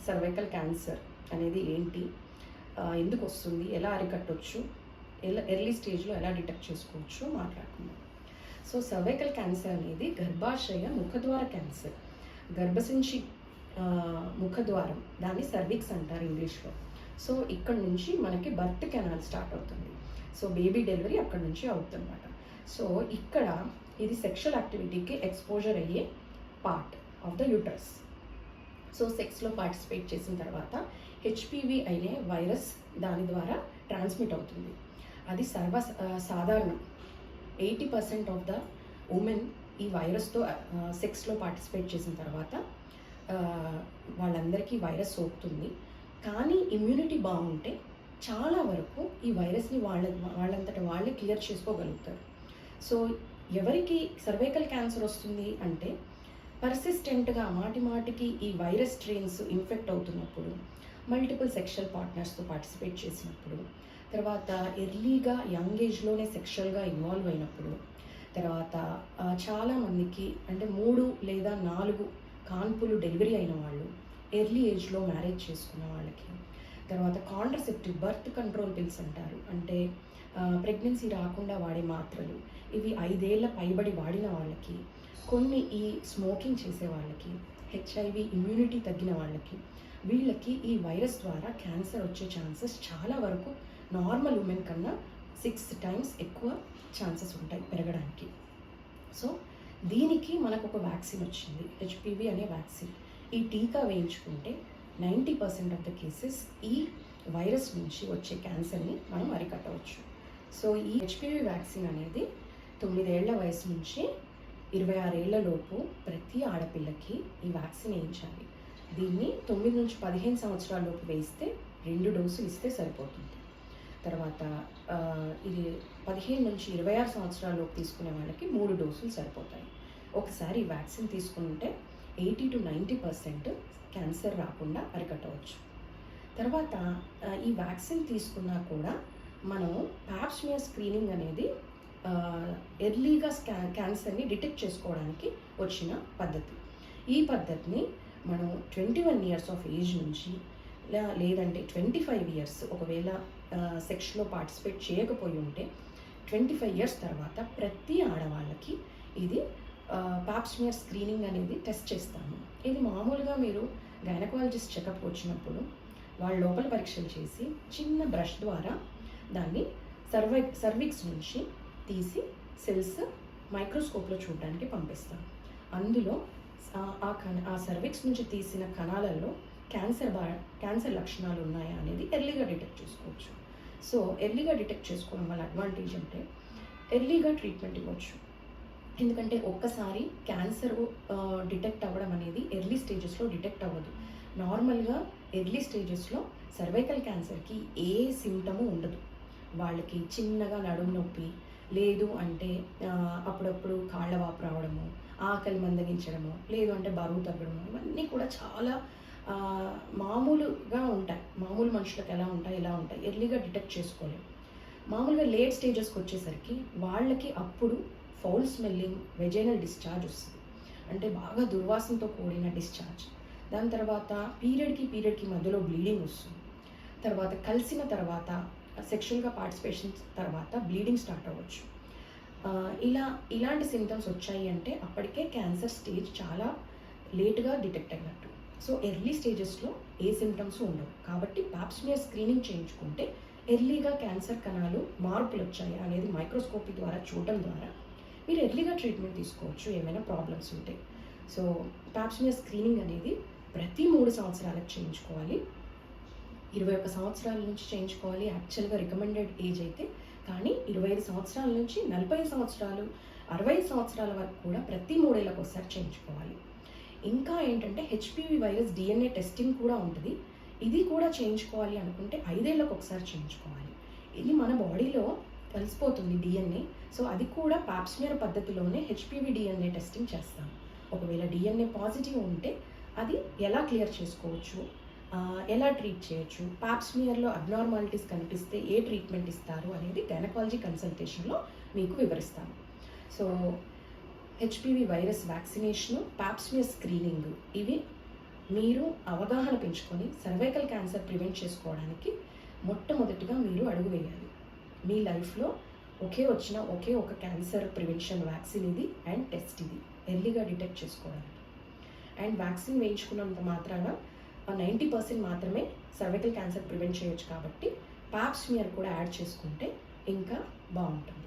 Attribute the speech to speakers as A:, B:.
A: Cervical cancer అనేది ఏంటి, ఎందుకు వస్తుంది, ఎలా అరికట్టవచ్చు, ఎర్లీ స్టేజ్లో ఎలా డిటెక్ట్ చేసుకోవచ్చు మాట్లాడుకుందాం. సో సర్వైకల్ క్యాన్సర్ అనేది గర్భాశయ ముఖద్వార క్యాన్సర్. గర్భసించి ముఖద్వారం, దాన్ని సర్విక్స్ అంటారు ఇంగ్లీష్లో. సో ఇక్కడ నుంచి మనకి బర్త్ కెనాల్ స్టార్ట్ అవుతుంది. సో బేబీ డెలివరీ అక్కడ నుంచి అవుతుందన్నమాట. సో ఇక్కడ ఇది సెక్షువల్ యాక్టివిటీకి ఎక్స్పోజర్ అయ్యే part of the uterus. So సెక్స్లో పార్టిసిపేట్ చేసిన తర్వాత హెచ్పివి అనే వైరస్ దాని ద్వారా ట్రాన్స్మిట్ అవుతుంది. అది సాధారణం. 80% ఆఫ్ ద ఉమెన్ ఈ వైరస్తో సెక్స్లో పార్టిసిపేట్ చేసిన తర్వాత వాళ్ళందరికీ వైరస్ సోకుతుంది. కానీ ఇమ్యూనిటీ బాగుంటే చాలా వరకు ఈ వైరస్ని వాళ్ళంతట వాళ్ళే క్లియర్ చేసుకోగలుగుతారు. సో ఎవరికి సర్వైకల్ క్యాన్సర్ వస్తుంది అంటే పర్సిస్టెంట్గా మాటికి ఈ వైరస్ స్ట్రెయిన్స్ ఇన్ఫెక్ట్ అవుతున్నప్పుడు, మల్టిపుల్ సెక్షువల్ పార్ట్నర్స్తో పార్టిసిపేట్ చేసినప్పుడు, తర్వాత ఎర్లీగా యంగ్ ఏజ్లోనే సెక్షువల్గా ఇన్వాల్వ్ అయినప్పుడు, తర్వాత చాలామందికి అంటే 3 లేదా 4 కాన్పులు డెలివరీ అయిన వాళ్ళు, ఎర్లీ ఏజ్లో మ్యారేజ్ చేసుకున్న వాళ్ళకి, తర్వాత కాంట్రసెప్టివ్ బర్త్ కంట్రోల్ పిల్స్ అంటారు, అంటే ప్రెగ్నెన్సీ రాకుండా వాడే మాత్రలు, ఇవి 5 ఏళ్ల పైబడి వాడిన వాళ్ళకి, కొన్ని ఈ స్మోకింగ్ చేసే వాళ్ళకి, హెచ్ఐవి ఇమ్యూనిటీ తగ్గిన వాళ్ళకి, వీళ్ళకి ఈ వైరస్ ద్వారా క్యాన్సర్ వచ్చే ఛాన్సెస్ చాలా వరకు నార్మల్ ఉమెన్ కన్నా 6 times ఎక్కువ ఛాన్సెస్ ఉంటాయి పెరగడానికి. సో దీనికి మనకు ఒక వ్యాక్సిన్ వచ్చింది, హెచ్పివి అనే వ్యాక్సిన్. ఈ టీకా వేయించుకుంటే 90% ఆఫ్ ద కేసెస్ ఈ వైరస్ నుంచి వచ్చే క్యాన్సర్ని మనం అరికట్టవచ్చు. సో ఈ హెచ్పివి వ్యాక్సిన్ అనేది 9 ఏళ్ల వయసు నుంచి 26 ఏళ్ల లోపు ప్రతి ఆడపిల్లకి ఈ వ్యాక్సిన్ వేయించాలి. దీన్ని 9 నుంచి 15 సంవత్సరాల లోపు వేస్తే 2 డోసులు ఇస్తే సరిపోతుంది. తర్వాత ఇది 15 నుంచి 26 సంవత్సరాల లోపు తీసుకునే వాళ్ళకి 3 డోసులు సరిపోతాయి. ఒకసారి ఈ వ్యాక్సిన్ తీసుకుంటే 80 to 90% క్యాన్సర్ రాకుండా అరికట్టవచ్చు. తర్వాత ఈ వ్యాక్సిన్ తీసుకున్నా కూడా మనం పాప్స్మియర్ స్క్రీనింగ్ అనేది ఎర్లీగా క్యాన్సర్ని డిటెక్ట్ చేసుకోవడానికి వచ్చిన పద్ధతి. ఈ పద్ధతిని మనం 21 years ఆఫ్ ఏజ్ నుంచి లేదంటే 25 years ఒకవేళ సెక్స్లో పార్టిసిపేట్ చేయకపోయి ఉంటే 25 years తర్వాత ప్రతి ఆడవాళ్ళకి ఇది పాప్స్మియర్ స్క్రీనింగ్ అనేది టెస్ట్ చేస్తాము. ఇది మామూలుగా మీరు గైనకాలజిస్ట్ చెకప్ వచ్చినప్పుడు వాళ్ళ లోపల పరీక్షలు చేసి చిన్న బ్రష్ ద్వారా దాన్ని సర్విక్స్ నుంచి తీసి సెల్స్ మైక్రోస్కోప్లో చూడడానికి పంపిస్తాం. అందులో ఆ సర్విక్స్ నుంచి తీసిన కణాలలో క్యాన్సర్ లక్షణాలు ఉన్నాయా అనేది ఎర్లీగా డిటెక్ట్ చేసుకోవచ్చు. సో ఎర్లీగా డిటెక్ట్ చేసుకోవడం వల్ల అడ్వాంటేజ్ అంటే ఎర్లీగా ట్రీట్మెంట్ ఇవ్వచ్చు. ఎందుకంటే ఒక్కసారి క్యాన్సర్ డిటెక్ట్ అవ్వడం అనేది ఎర్లీ స్టేజెస్లో డిటెక్ట్ అవ్వదు. నార్మల్గా ఎర్లీ స్టేజెస్లో సర్వైకల్ క్యాన్సర్కి ఏ సిమ్టము ఉండదు. వాళ్ళకి చిన్నగా నడుము నొప్పి, లేదు అంటే అప్పుడప్పుడు కాళ్ళ వాపు రావడము, ఆకలి మందగించడము, లేదు అంటే బరువు తగ్గడము, ఇవన్నీ కూడా చాలా మామూలుగా ఉంటాయి. మామూలు మనుషులకు ఎలా ఉంటాయి ఇలా ఉంటాయి, ఎర్లీగా డిటెక్ట్ చేసుకోలేము. మామూలుగా లేట్ స్టేజెస్కి వచ్చేసరికి వాళ్ళకి అప్పుడు ఫౌల్ స్మెల్లింగ్, వెజైనల్ డిశ్చార్జ్ వస్తుంది, అంటే బాగా దుర్వాసనతో కూడిన డిశ్చార్జ్. దాని తర్వాత పీరియడ్కి మధ్యలో బ్లీడింగ్ వస్తుంది. తర్వాత కలిసిన తర్వాత సెక్షువల్గా పార్టిసిపేషన్ తర్వాత బ్లీడింగ్ స్టార్ట్ అవ్వచ్చు. ఇలాంటి సిమ్టమ్స్ వచ్చాయి అంటే అప్పటికే క్యాన్సర్ స్టేజ్ చాలా లేట్గా డిటెక్ట్ అయినట్టు. సో ఎర్లీ స్టేజెస్లో ఏ సిమ్టమ్స్ ఉండవు. కాబట్టి పాప్స్మియర్ స్క్రీనింగ్ చేయించుకుంటే ఎర్లీగా క్యాన్సర్ కణాలు మార్పులు వచ్చాయి అనేది మైక్రోస్కోపీ ద్వారా చూడడం ద్వారా మీరు ఎర్లీగా ట్రీట్మెంట్ తీసుకోవచ్చు ఏమైనా ప్రాబ్లమ్స్ ఉంటే. సో పాప్స్మియర్ స్క్రీనింగ్ అనేది ప్రతి 3 సంవత్సరాలకు చేయించుకోవాలి. 21 సంవత్సరాల నుంచి చేయించుకోవాలి యాక్చువల్గా రికమెండెడ్ ఏజ్ అయితే. కానీ 25 సంవత్సరాల నుంచి 40 సంవత్సరాలు 60 సంవత్సరాల వరకు కూడా ప్రతి 3 ఏళ్ళకు ఒకసారి చేయించుకోవాలి. ఇంకా ఏంటంటే హెచ్పివి వైరస్ డిఎన్ఏ టెస్టింగ్ కూడా ఉంటుంది. ఇది కూడా చేయించుకోవాలి అనుకుంటే 5 ఏళ్ళకు ఒకసారి చేయించుకోవాలి. ఇది మన బాడీలో కలిసిపోతుంది డిఎన్ఏ. సో అది కూడా పాప్స్మియర్ పద్ధతిలోనే హెచ్పివి డిఎన్ఏ టెస్టింగ్ చేస్తాం. ఒకవేళ డిఎన్ఏ పాజిటివ్ ఉంటే అది ఎలా క్లియర్ చేసుకోవచ్చు, ఎలా ట్రీట్ చేయొచ్చు, పాప్స్మియర్లో అబ్నార్మాలిటీస్ కనిపిస్తే ఏ ట్రీట్మెంట్ ఇస్తారు అనేది గైనకాలజీ కన్సల్టేషన్లో మీకు వివరిస్తాను. So HPV virus vaccination, Pap smear screening ఇవి మీరు అవగాహన పెంచుకొని సర్వైకల్ క్యాన్సర్ ప్రివెంట్ చేసుకోవడానికి మొట్టమొదటిగా మీరు అడుగు వేయాలి. మీ లైఫ్లో ఒకే ఒక క్యాన్సర్ ప్రివెన్షన్ వ్యాక్సిన్ ఇది అండ్ టెస్ట్ ఇది ఎర్లీగా డిటెక్ట్ చేసుకోవడానికి. అండ్ వ్యాక్సిన్ వేయించుకున్నంత మాత్రాన 90% మాత్రమే సర్వైకల్ క్యాన్సర్ ప్రివెంట్ చేయొచ్చు కాబట్టి పాప్ స్మియర్ కూడా యాడ్ చేసుకుంటే ఇంకా బాగుంటుంది.